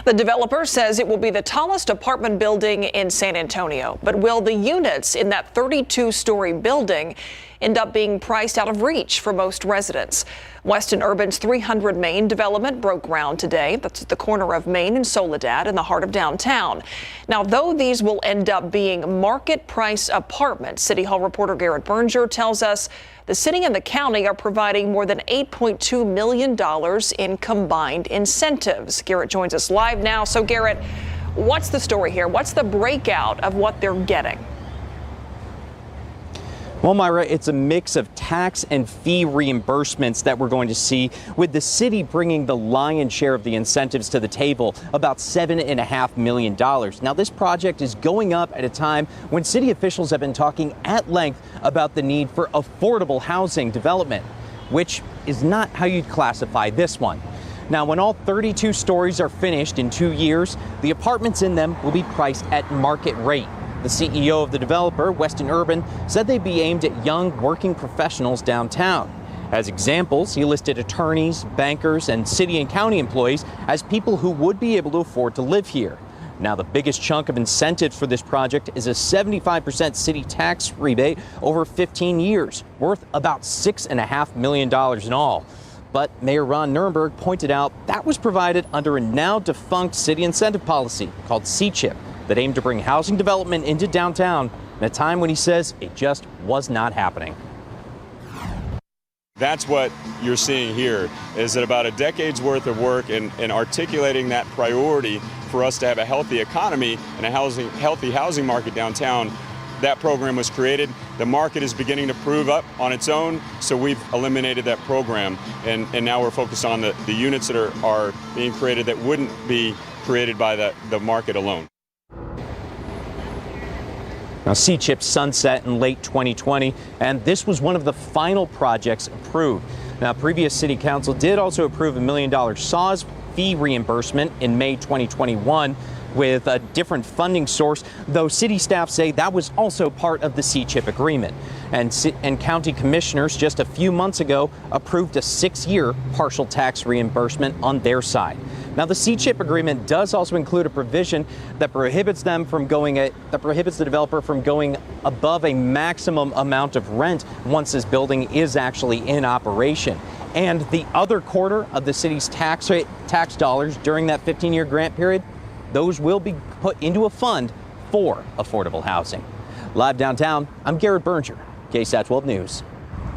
The developer says it will be the tallest apartment building in San Antonio. But will the units in that 32-story building end up being priced out of reach for most residents? Weston Urban's 300 Main development broke ground today. That's at the corner of Main and Soledad in the heart of downtown. Now, though these will end up being market price apartments, City Hall reporter Garrett Berger tells us the city and the county are providing more than $8.2 million in combined incentives. Garrett joins us live now. So, Garrett, what's the story here? What's the breakout of what they're getting? Well, Myra, it's a mix of tax and fee reimbursements that we're going to see, with the city bringing the lion's share of the incentives to the table, about $7.5 million. Now, this project is going up at a time when city officials have been talking at length about the need for affordable housing development, which is not how you'd classify this one. Now, when all 32 stories are finished in 2 years, the apartments in them will be priced at market rate. The CEO of the developer, Weston Urban, said they'd be aimed at young working professionals downtown. As examples, he listed attorneys, bankers, and city and county employees as people who would be able to afford to live here. Now, the biggest chunk of incentives for this project is a 75% city tax rebate over 15 years, worth about $6.5 million in all. But Mayor Ron Nirenberg pointed out that was provided under a now defunct city incentive policy called C-CHIP that aimed to bring housing development into downtown in a time when he says it just was not happening. That's what you're seeing here, is that about a decade's worth of work in articulating that priority for us to have a healthy economy and a healthy housing market downtown. That program was created. The market is beginning to prove up on its own, so we've eliminated that program. And now we're focused on the units that are being created that wouldn't be created by the market alone. Now, C-CHIP sunset in late 2020, and this was one of the final projects approved. Now, previous city council did also approve $1 million SAWS fee reimbursement in May 2021 with a different funding source, though city staff say that was also part of the C-CHIP agreement. And county commissioners just a few months ago approved a 6-year partial tax reimbursement on their side. Now, the C-CHIP agreement does also include a provision that prohibits the developer from going above a maximum amount of rent once this building is actually in operation. And the other quarter of the city's tax dollars during that 15-year grant period, those will be put into a fund for affordable housing. Live downtown, I'm Garrett Berger, KSAT 12 News.